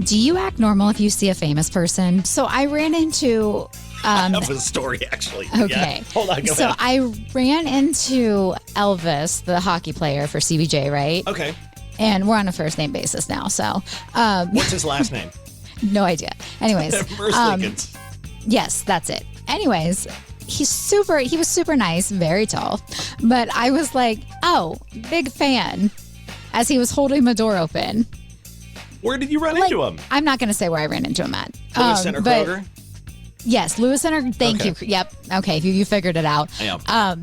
Do you act normal if you see a famous person? So I ran into... I have a story, actually. Okay. Yeah. Hold on, go So ahead. I ran into Elvis, the hockey player for CBJ, right? Okay. And we're on a first name basis now, so... What's his last name? No idea. Anyways. Merce Yes, that's it. Anyways, he was super nice, very tall. But I was like, oh, big fan, as he was holding the door open. Where did you run into him? I'm not going to say where I ran into him at. Lewis Center but Kroger? Yes, Lewis Center. Thank Okay. you. Yep. Okay, you figured it out. Yeah.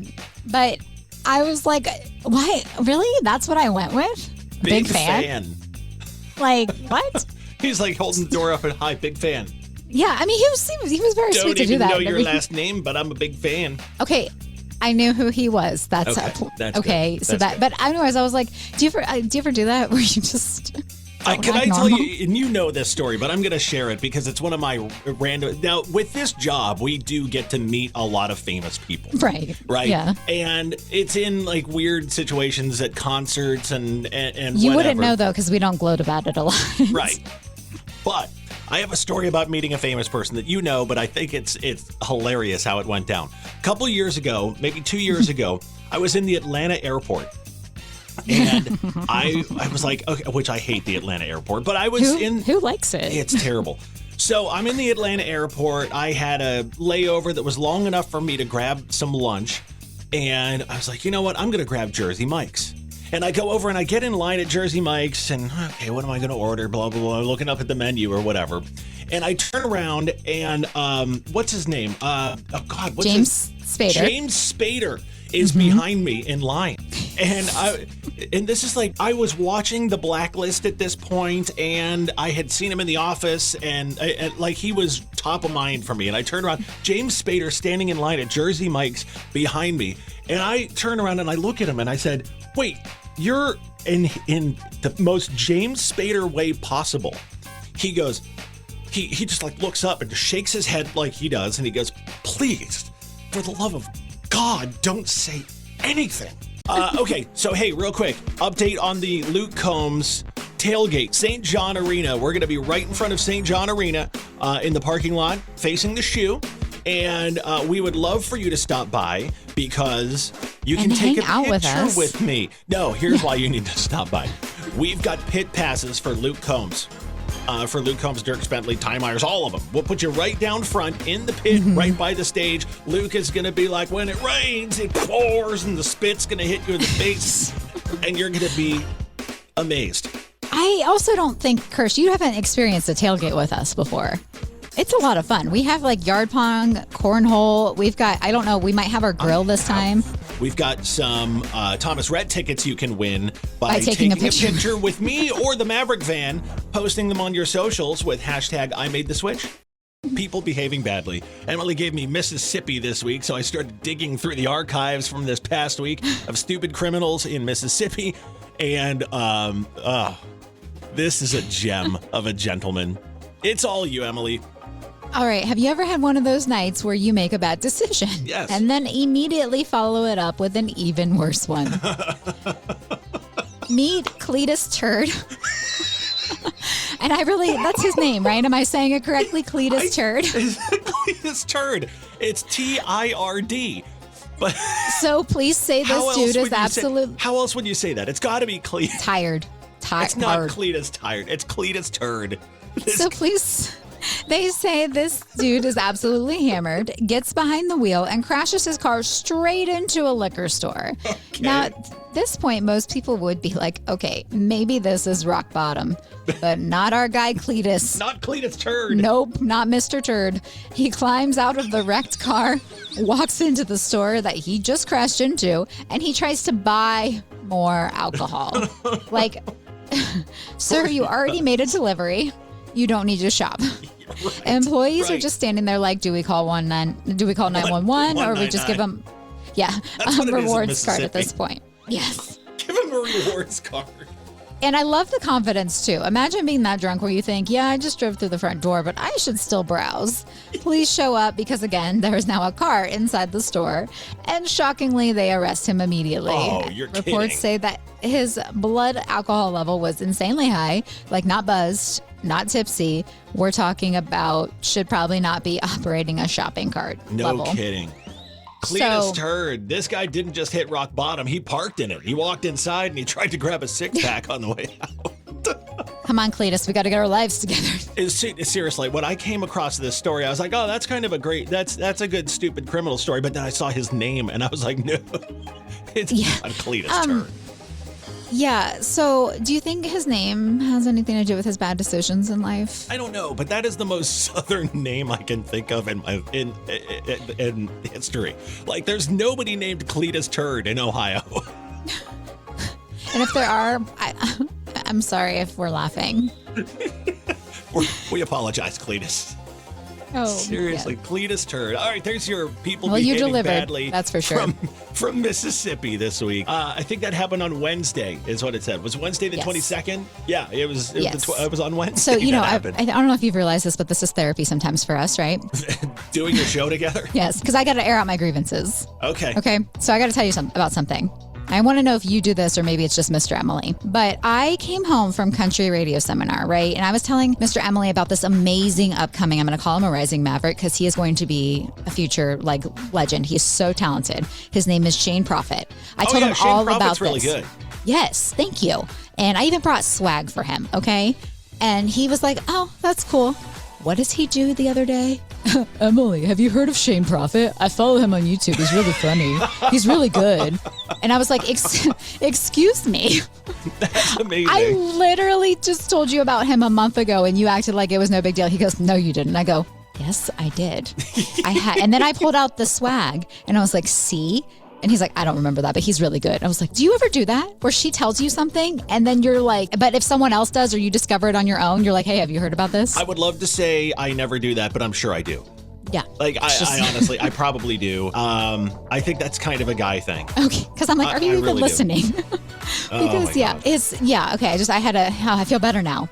But I was like, why? Really? That's what I went with? Big fan. Like, what? He's like holding the door up and, hi, big fan. Yeah, I mean, he was very sweet to do that. Don't even know your last name, but I'm a big fan. Okay, I knew who he was. That's Okay, that's okay. good. So That's but anyways, I was like, do you ever do that where you just? Can I tell you, and you know this story, but I'm going to share it because it's one of my random. Now, with this job, we do get to meet a lot of famous people. Right. Right. Yeah. And it's in like weird situations at concerts and You whatever. wouldn't know though, because we don't gloat about it a lot. Right. But I have a story about meeting a famous person that you know, but I think it's hilarious how it went down. A couple years ago, maybe 2 years ago, I was in the Atlanta airport. And I was like, okay, which I hate the Atlanta airport, but I was Who likes it? It's terrible. So I'm in the Atlanta airport. I had a layover that was long enough for me to grab some lunch. And I was like, you know what? I'm going to grab Jersey Mike's. And I go over and I get in line at Jersey Mike's and, okay, what am I going to order? Blah, blah, blah. Looking up at the menu or whatever. And I turn around and, what's his name? What's James Spader. James Spader is behind me in line. And this is like, I was watching The Blacklist at this point, and I had seen him in the office, and like he was top of mind for me. And I turned around, James Spader standing in line at Jersey Mike's behind me. And I turn around and I look at him and I said, wait, you're in the most James Spader way possible. He goes, he just like looks up and shakes his head like he does. And he goes, please, for the love of God, don't say anything. Okay, so hey, real quick, update on the Luke Combs tailgate, St. John Arena. We're going to be right in front of St. John Arena in the parking lot facing the shoe. And we would love for you to stop by because you can take a picture with me. No, here's why you need to stop by. We've got pit passes for Luke Combs. Dirk Bentley, Ty Myers, all of them. We'll put you right down front in the pit, right by the stage. Luke is going to be like, when it rains, it pours, and the spit's going to hit you in the face, and you're going to be amazed. I also don't think, Kirsch, you haven't experienced a tailgate with us before. It's a lot of fun. We have like yard pong, cornhole. We've got, I don't know, we might have our grill this time. We've got some Thomas Rhett tickets you can win by taking a picture with me or the Maverick van, posting them on your socials with hashtag I made the switch. People behaving badly. Emily gave me Mississippi this week, so I started digging through the archives from this past week of stupid criminals in Mississippi. And this is a gem of a gentleman. It's all you, Emily. All right. Have you ever had one of those nights where you make a bad decision? Yes. And then immediately follow it up with an even worse one? Meet Cletus Turd. And that's his name, right? Am I saying it correctly? Cletus Turd. Cletus Turd. It's T-I-R-D. But so please say this dude is absolute. How else would you say that? It's got to be Cletus. Tired. It's not Cletus Tired. It's Cletus Turd. So please. They say this dude is absolutely hammered, gets behind the wheel, and crashes his car straight into a liquor store. Okay. Now, at this point, most people would be like, okay, maybe this is rock bottom, but not our guy Cletus. Not Cletus Turd. Nope, not Mr. Turd. He climbs out of the wrecked car, walks into the store that he just crashed into, and he tries to buy more alcohol. Like, sir, you already made a delivery. You don't need to shop. Right, Employees are just standing there like, do we call 911 or we just give them a rewards card at this point? Yes. Give him a rewards card. And I love the confidence too. Imagine being that drunk where you think, yeah, I just drove through the front door, but I should still browse. Please show up because again, there is now a car inside the store. And shockingly, they arrest him immediately. Oh, you're kidding. Reports say that his blood alcohol level was insanely high, like not buzzed. not tipsy. We're talking about should probably not be operating a shopping cart No level. kidding. Cletus So- turd. This guy didn't just hit rock bottom. He parked in it. He walked inside and he tried to grab a six-pack on the way out. Come on, Cletus, we got to get our lives together. Seriously, when I came across this story, I was like, oh, that's kind of a great, that's a good stupid criminal story. But then I saw his name and I was like, no, it's not Cletus turd. Yeah, so do you think his name has anything to do with his bad decisions in life? I don't know, but that is the most southern name I can think of in history. Like, there's nobody named Cletus Turd in Ohio. And if there are, I'm sorry if we're laughing. We apologize, Cletus. Oh, Seriously, yeah. Cletus Turd. All right, there's your people Well, you behaving delivered, badly. that's for sure. From Mississippi this week. I think that happened on Wednesday, is what it said. Was Wednesday the Yes. 22nd? Yeah, it was. Yes. It was on Wednesday. So, you know, that I happened. don't know if you've realized this, but this is therapy sometimes for us, right? Doing a show together. Yes, because I got to air out my grievances. Okay. Okay, so I got to tell you about something. I want to know if you do this or maybe it's just Mr. Emily. But I came home from country radio seminar, right? And I was telling Mr. Emily about this amazing upcoming, I'm going to call him a rising maverick because he is going to be a future like legend. He's so talented. His name is Shane Prophet. I told him Shane all Prophet's about really this. good. Yes, thank you. And I even brought swag for him, okay? And he was like, oh, that's cool. What does he do the other day? Emily, have you heard of Shane Prophet? I follow him on YouTube. He's really funny. He's really good. And I was like, excuse me. That's amazing. I literally just told you about him a month ago and you acted like it was no big deal. He goes, no, you didn't. I go, yes, I did. And then I pulled out the swag and I was like, see? And he's like, I don't remember that, but he's really good. I was like, do you ever do that? Where she tells you something and then you're like, but if someone else does or you discover it on your own, you're like, hey, have you heard about this? I would love to say I never do that, but I'm sure I do. Yeah. Like, I honestly, I probably do. I think that's kind of a guy thing. Okay. Because I'm like, are you even really do. listening? Oh Because my God. okay. I feel better now.